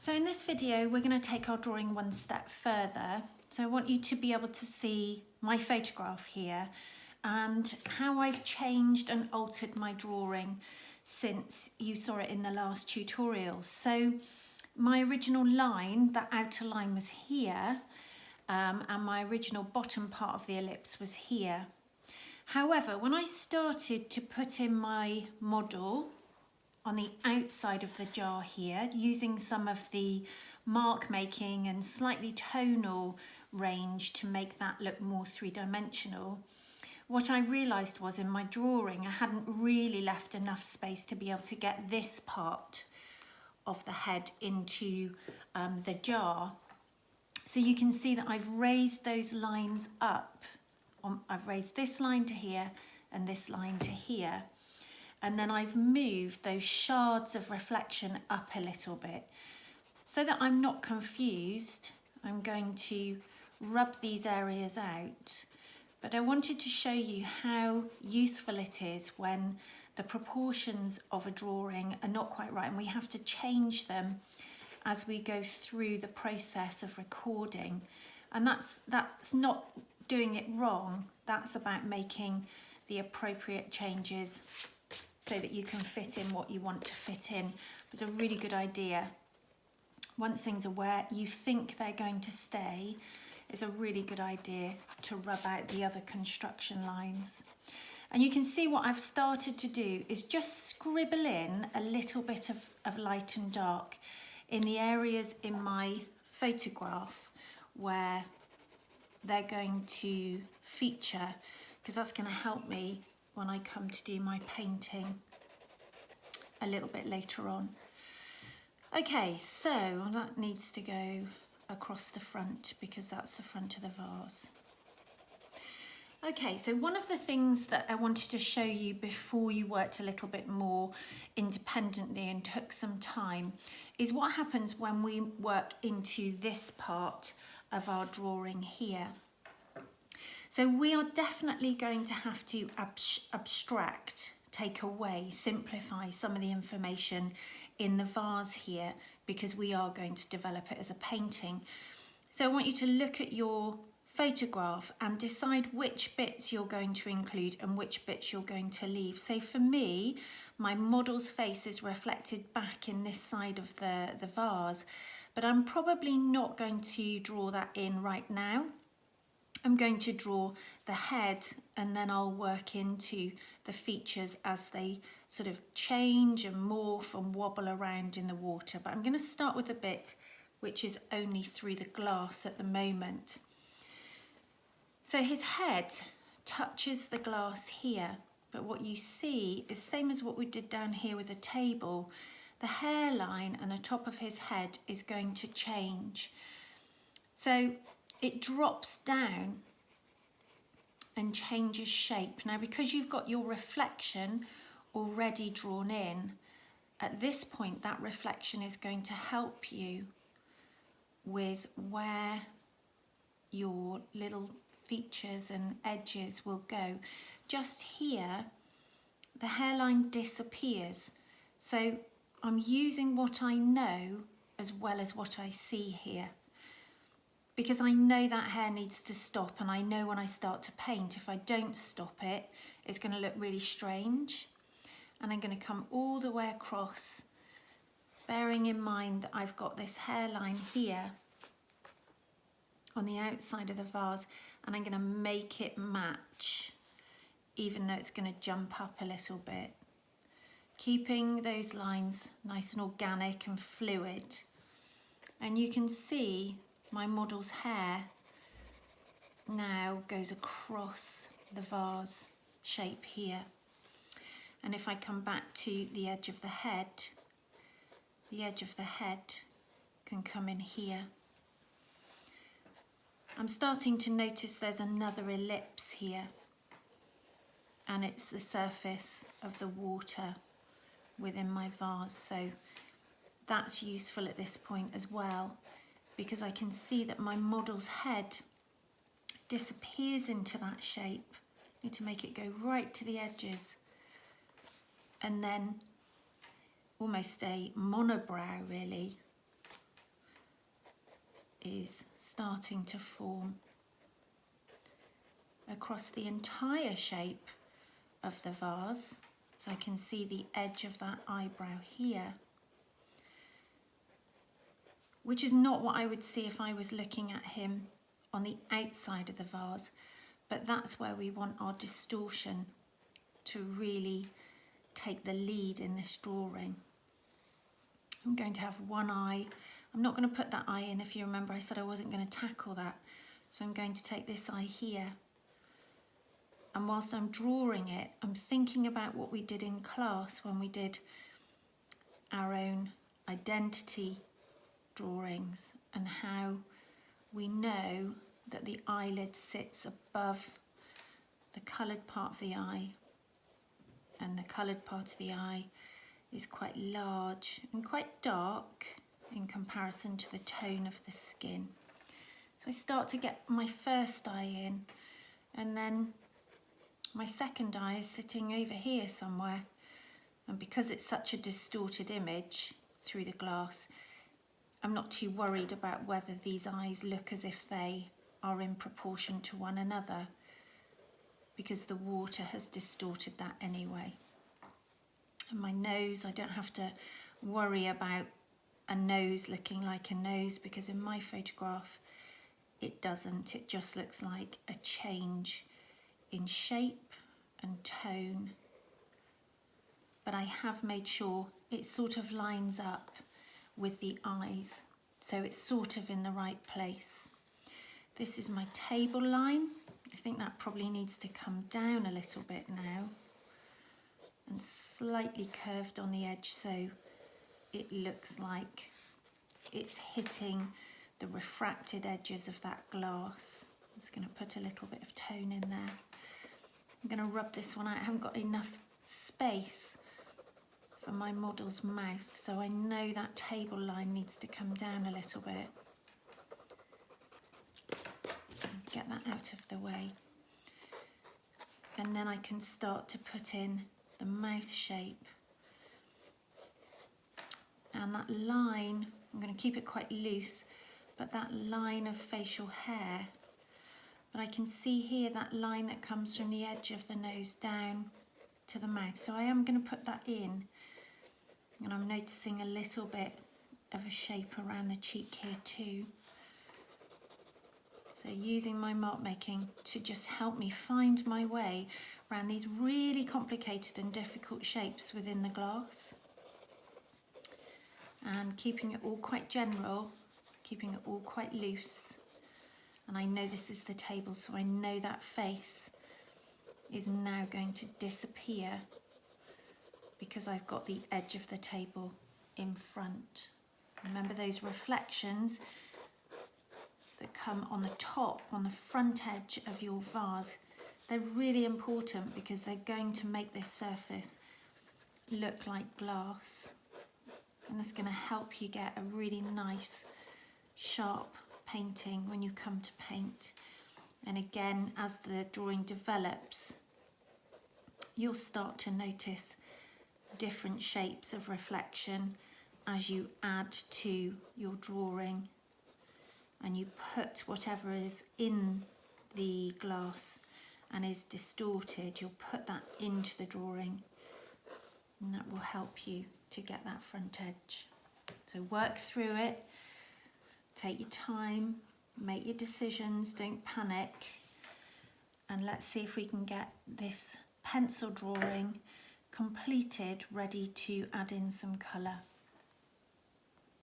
So in this video, we're going to take our drawing one step further. So I want you to be able to see my photograph here and how I've changed and altered my drawing since you saw it in the last tutorial. So my original line, that outer line, was here, and my original bottom part of the ellipse was here. However, when I started to put in my model on the outside of the jar here, using some of the mark making and slightly tonal range to make that look more three-dimensional, what I realised was in my drawing I hadn't really left enough space to be able to get this part of the head into the jar. So you can see that I've raised those lines up. I've raised this line to here and this line to here. And then I've moved those shards of reflection up a little bit. So that I'm not confused, I'm going to rub these areas out. But I wanted to show you how useful it is when the proportions of a drawing are not quite right and we have to change them as we go through the process of recording. And that's not doing it wrong, that's about making the appropriate changes so that you can fit in what you want to fit in. It's a really good idea. Once things are where you think they're going to stay, it's a really good idea to rub out the other construction lines. And you can see what I've started to do is just scribble in a little bit of light and dark in the areas in my photograph where they're going to feature, because that's going to help me when I come to do my painting a little bit later on. Okay, so that needs to go across the front because that's the front of the vase. Okay, so one of the things that I wanted to show you before you worked a little bit more independently and took some time is what happens when we work into this part of our drawing here. So we are definitely going to have to abstract, take away, simplify some of the information in the vase here because we are going to develop it as a painting. So I want you to look at your photograph and decide which bits you're going to include and which bits you're going to leave. So for me, my model's face is reflected back in this side of the vase, but I'm probably not going to draw that in right now. I'm going to draw the head and then I'll work into the features as they sort of change and morph and wobble around in the water. But I'm going to start with a bit which is only through the glass at the moment. So his head touches the glass here, but what you see is same as what we did down here with the table. The hairline and the top of his head is going to change. So it drops down and changes shape. Now, because you've got your reflection already drawn in, at this point that reflection is going to help you with where your little features and edges will go. Just here, the hairline disappears. So I'm using what I know as well as what I see here, because I know that hair needs to stop, and I know when I start to paint, if I don't stop it, it's going to look really strange. And I'm going to come all the way across, bearing in mind that I've got this hairline here on the outside of the vase, and I'm going to make it match, even though it's going to jump up a little bit. Keeping those lines nice and organic and fluid. And you can see my model's hair now goes across the vase shape here. And if I come back to the edge of the head can come in here. I'm starting to notice there's another ellipse here, and it's the surface of the water within my vase. So that's useful at this point as well, because I can see that my model's head disappears into that shape. I need to make it go right to the edges, and then almost a monobrow really is starting to form across the entire shape of the vase. So I can see the edge of that eyebrow here, which is not what I would see if I was looking at him on the outside of the vase, but that's where we want our distortion to really take the lead in this drawing. I'm going to have one eye. I'm not going to put that eye in. If you remember, I said I wasn't going to tackle that. So I'm going to take this eye here. And whilst I'm drawing it, I'm thinking about what we did in class when we did our own identity drawings and how we know that the eyelid sits above the coloured part of the eye, and the coloured part of the eye is quite large and quite dark in comparison to the tone of the skin. So I start to get my first eye in, and then my second eye is sitting over here somewhere. And because it's such a distorted image through the glass, I'm not too worried about whether these eyes look as if they are in proportion to one another, because the water has distorted that anyway. And my nose, I don't have to worry about a nose looking like a nose, because in my photograph it doesn't. It just looks like a change in shape and tone. But I have made sure it sort of lines up with the eyes, so it's sort of in the right place. This is my table line. I think that probably needs to come down a little bit now and slightly curved on the edge, so it looks like it's hitting the refracted edges of that glass. I'm just going to put a little bit of tone in there. I'm going to rub this one out. I haven't got enough space for my model's mouth, so I know that table line needs to come down a little bit. Get that out of the way. And then I can start to put in the mouth shape. And that line, I'm going to keep it quite loose, but that line of facial hair, but I can see here that line that comes from the edge of the nose down to the mouth. So I am going to put that in, and I'm noticing a little bit of a shape around the cheek here too. So using my mark making to just help me find my way around these really complicated and difficult shapes within the glass. And keeping it all quite general, keeping it all quite loose. And I know this is the table, so I know that face is now going to disappear because I've got the edge of the table in front. Remember those reflections that come on the top, on the front edge of your vase. They're really important because they're going to make this surface look like glass. And that's going to help you get a really nice, sharp painting when you come to paint. And again, as the drawing develops, you'll start to notice different shapes of reflection as you add to your drawing and you put whatever is in the glass and is distorted, you'll put that into the drawing, and that will help you to get that front edge. So work through it, take your time, make your decisions, don't panic, and let's see if we can get this pencil drawing completed, ready to add in some colour.